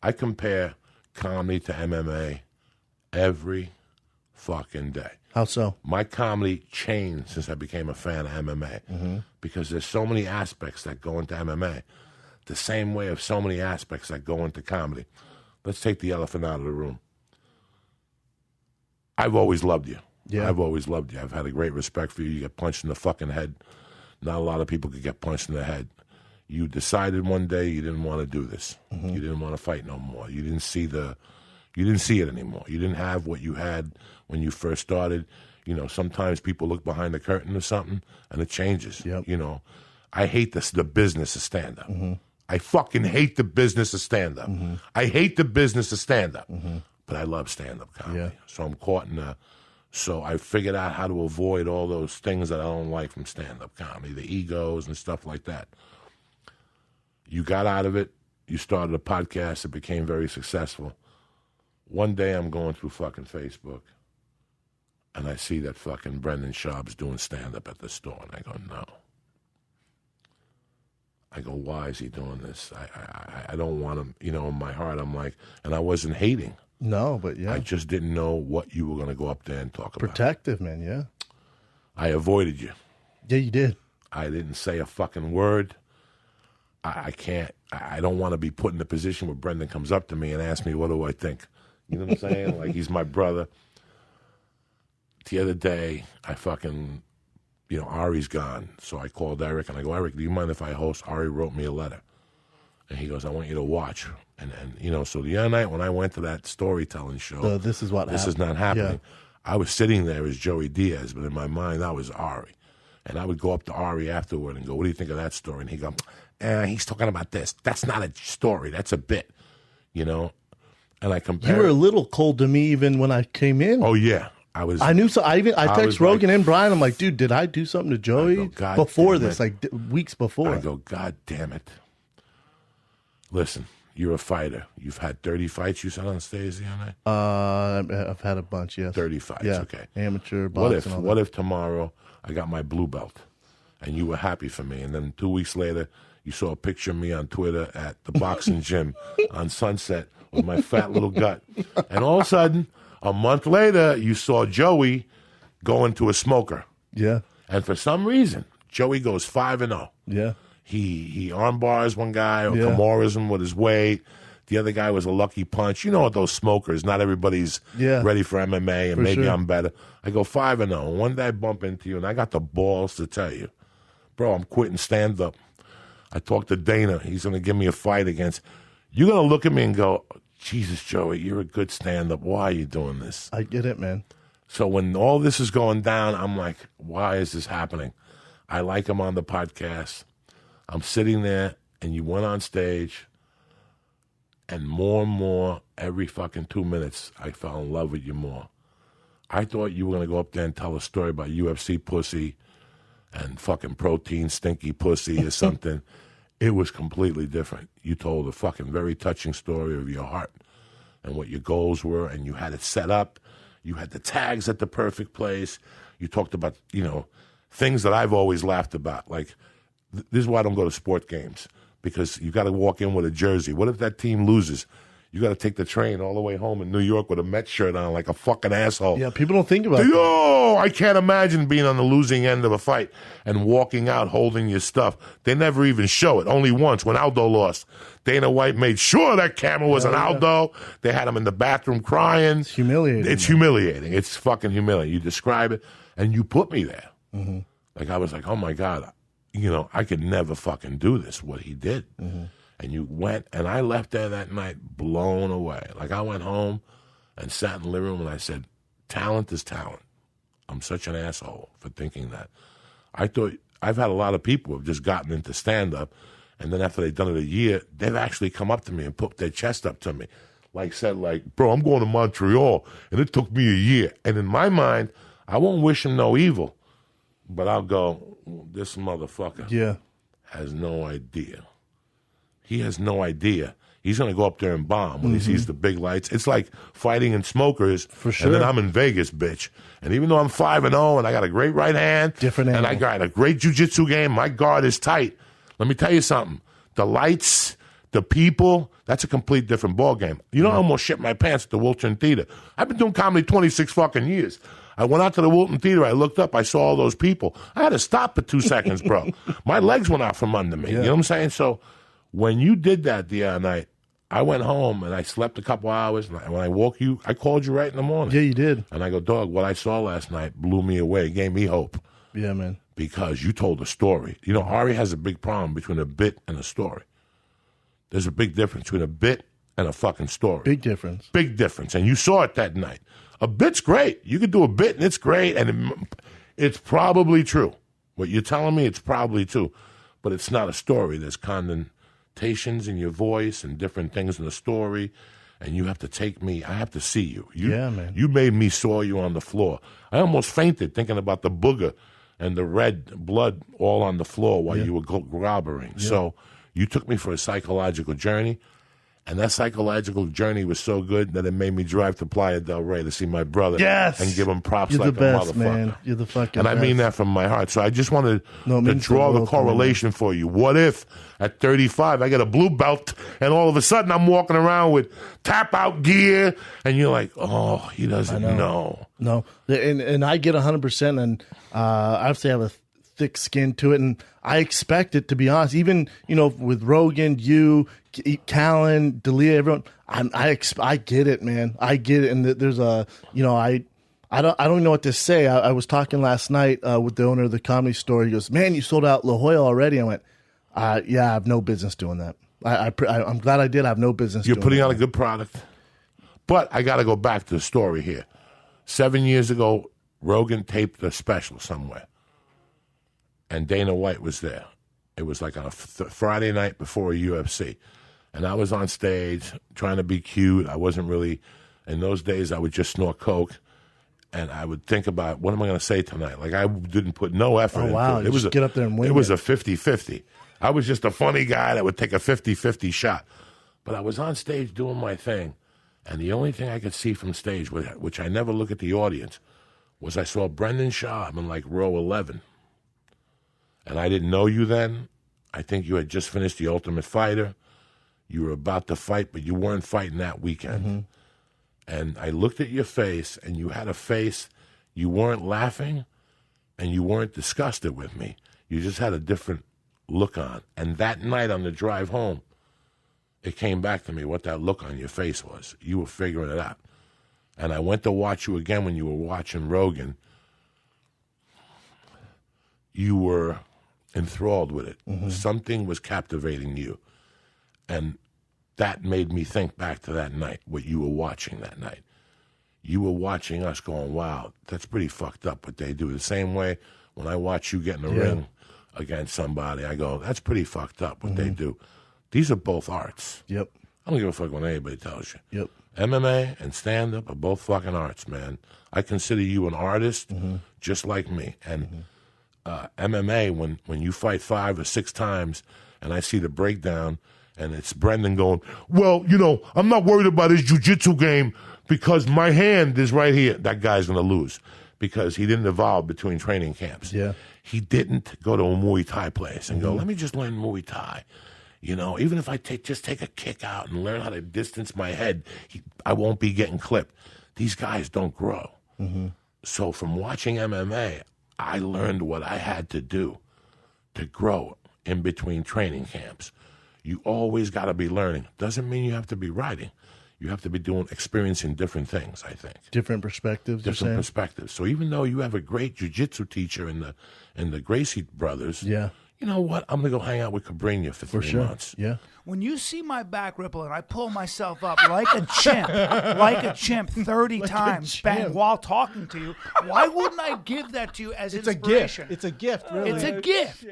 I compare comedy to MMA every fucking day. How so? My comedy changed since I became a fan of MMA because there's so many aspects that go into MMA, the same way of so many aspects that go into comedy. Let's take the elephant out of the room. I've always loved you. Yeah. I've always loved you. I've had a great respect for you. You get punched in the fucking head. Not a lot of people could get punched in the head. You decided one day you didn't want to do this. You didn't want to fight no more. You didn't see it anymore. You didn't have what you had when you first started. You know, sometimes people look behind the curtain or something and it changes. Yep. You know, I hate the business of stand-up. I fucking hate the business of stand-up. I hate the business of stand-up. But I love stand-up comedy. Yeah. So I'm caught in so I figured out how to avoid all those things that I don't like from stand-up comedy, the egos and stuff like that. You got out of it. You started a podcast. It became very successful. One day I'm going through fucking Facebook, and I see that fucking Brendan Schaub's doing stand-up at the store, and I go, no. I go, why is he doing this? I don't want him. You know, in my heart, I'm like, and I wasn't hating. No, but yeah. I just didn't know what you were going to go up there and talk about. Protective, man, yeah. I avoided you. Yeah, you did. I didn't say a fucking word. I can't. I don't want to be put in a position where Brendan comes up to me and asks me, what do I think? You know what I'm saying? Like, he's my brother. The other day, I fucking, Ari's gone. So I called Eric, and I go, Eric, do you mind if I host? Ari wrote me a letter. And he goes, I want you to watch. And so the other night when I went to that storytelling show, This Is Not Happening, I was sitting there as Joey Diaz, but in my mind, I was Ari. And I would go up to Ari afterward and go, what do you think of that story? And he'd go, he's talking about this. That's not a story. That's a bit, And I compared. You were a little cold to me even when I came in. Oh, yeah. I knew so. I text Rogan and Brian. I'm like, dude, did I do something to Joey before this? Like weeks before. I go, God damn it. Listen, you're a fighter. You've had 30 fights, you said on stage the other night? I've had a bunch, yes. 30 fights, yeah. okay. Amateur, boxing. What if tomorrow I got my blue belt and you were happy for me, and then 2 weeks later you saw a picture of me on Twitter at the boxing gym on Sunset with my fat little gut, and all of a sudden, a month later, you saw Joey go into a smoker. Yeah. And for some reason, Joey goes 5-0. Yeah. He arm bars one guy or Kimura's him with his weight. The other guy was a lucky punch. You know what, those smokers, not everybody's ready for MMA, and maybe I'm better. I go 5-0. One day I bump into you, and I got the balls to tell you, bro, I'm quitting stand-up. I talked to Dana. He's going to give me a fight against. You're going to look at me and go, Jesus, Joey, you're a good stand-up. Why are you doing this? I get it, man. So when all this is going down, I'm like, why is this happening? I like him on the podcast. I'm sitting there, and you went on stage, and more, every fucking 2 minutes, I fell in love with you more. I thought you were going to go up there and tell a story about UFC pussy and fucking protein stinky pussy or something. It was completely different. You told a fucking very touching story of your heart and what your goals were, and you had it set up. You had the tags at the perfect place. You talked about, things that I've always laughed about, like, this is why I don't go to sport games, because you got to walk in with a jersey. What if that team loses? You got to take the train all the way home in New York with a Mets shirt on like a fucking asshole. Yeah, people don't think about that. Oh, I can't imagine being on the losing end of a fight and walking out holding your stuff. They never even show it. Only once, when Aldo lost. Dana White made sure that camera was on Aldo. They had him in the bathroom crying. It's humiliating. It's humiliating. It's fucking humiliating. You describe it, and you put me there. Mm-hmm. Like, I was like, oh, my God. I could never fucking do this, what he did. Mm-hmm. And you went, and I left there that night blown away. Like, I went home and sat in the living room, and I said, talent is talent. I'm such an asshole for thinking that. I thought, I've had a lot of people who have just gotten into stand-up, and then after they've done it a year, they've actually come up to me and put their chest up to me. Said, bro, I'm going to Montreal, and it took me a year. And in my mind, I won't wish him no evil, but I'll go, this motherfucker has no idea. He has no idea. He's going to go up there and bomb when he sees the big lights. It's like fighting in smokers. For sure. And then I'm in Vegas, bitch. And even though I'm 5-0 and I got a great right hand, and I got a great jiu-jitsu game, my guard is tight. Let me tell you something. The lights, The people, that's a complete different ballgame. You know, I almost shit my pants at the Wilton Theater. I've been doing comedy 26 fucking years. I went out to the Wilton Theater. I looked up. I saw all those people. I had to stop for 2 seconds, bro. My legs went out from under me. You know what I'm saying? So when you did that the other night, I went home and I slept a couple hours. And when I woke you, I called you right in the morning. Yeah, you did. And I go, dog, what I saw last night blew me away. It gave me hope. Yeah, man. Because you told a story. You know, Ari has a big problem between a bit and a story. There's a big difference between a bit and a fucking story. Big difference. Big difference. And you saw it that night. A bit's great. You could do a bit and it's great. And it's probably true. What you're telling me, it's probably true. But it's not a story. There's connotations in your voice and different things in the story. And you have to take me. I have to see you. Yeah, man. You made me saw you on the floor. I almost fainted thinking about the booger and the red blood all on the floor while you were grobbering. Yeah. So you took me for a psychological journey, and that psychological journey was so good that it made me drive to Playa del Rey to see my brother and give him props. You're like the best, a motherfucker. Man. You're the fucking And I best. mean that from my heart. So I just wanted to draw the correlation for you. What if at 35 I get a blue belt and all of a sudden I'm walking around with tap-out gear and you're like, oh, he doesn't know. No, and I get 100%, and I have to have a thick skin to it, and I expect it, to be honest. Even, you know, with Rogan, you, Callan, D'Elia, everyone, I get it, man. I get it, and there's a, you know, I don't know what to say. I was talking last night with the owner of the Comedy Store. He goes, man, you sold out La Jolla already. I went, yeah, I have no business doing that. I'm glad I did. I have no business You're doing putting that. out a good product. But I got to go back to the story here. 7 years ago, Rogan taped a special somewhere, and Dana White was there. It was like on a Friday night before a UFC, and I was on stage trying to be cute. I wasn't really, in those days, I would just snort coke, and I would think about, what am I going to say tonight? Like, I didn't put no effort into it. It was get up there and wing it was a 50-50. I was just a funny guy that would take a 50-50 shot. But I was on stage doing my thing, and the only thing I could see from stage, which I never look at the audience, was I saw Brendan Schaub in like row 11. And I didn't know you then. I think you had just finished The Ultimate Fighter. You were about to fight, but you weren't fighting that weekend. Mm-hmm. And I looked at your face, and you had a face, you weren't laughing, and you weren't disgusted with me. You just had a different look on. And that night on the drive home, it came back to me what that look on your face was. You were figuring it out. And I went to watch you again when you were watching Rogan. You were enthralled with it. Mm-hmm. Something was captivating you. And that made me think back to that night, what you were watching that night. You were watching us going, wow, that's pretty fucked up what they do. The same way when I watch you get in the ring against somebody, I go, that's pretty fucked up what they do. These are both arts. Yep. I don't give a fuck what anybody tells you. Yep. MMA and stand-up are both fucking arts, man. I consider you an artist just like me. And MMA, when you fight 5 or 6 times and I see the breakdown and it's Brendan going, well, you know, I'm not worried about his jiu-jitsu game because my hand is right here. That guy's going to lose because he didn't evolve between training camps. Yeah. He didn't go to a Muay Thai place and go, let me just learn Muay Thai. You know, even if I just take a kick out and learn how to distance my head, I won't be getting clipped. These guys don't grow. Mm-hmm. So from watching MMA, I learned what I had to do to grow in between training camps. You always got to be learning. Doesn't mean you have to be writing. You have to be experiencing different things, I think. Different perspectives, Different perspectives. So even though you have a great jiu-jitsu teacher in the Gracie brothers, you know what? I'm going to go hang out with Cabrinha for 3 months. Yeah. When you see my back ripple and I pull myself up like a chimp 30 times bang, while talking to you, why wouldn't I give that to you as inspiration? It's a gift, really. It's a gift.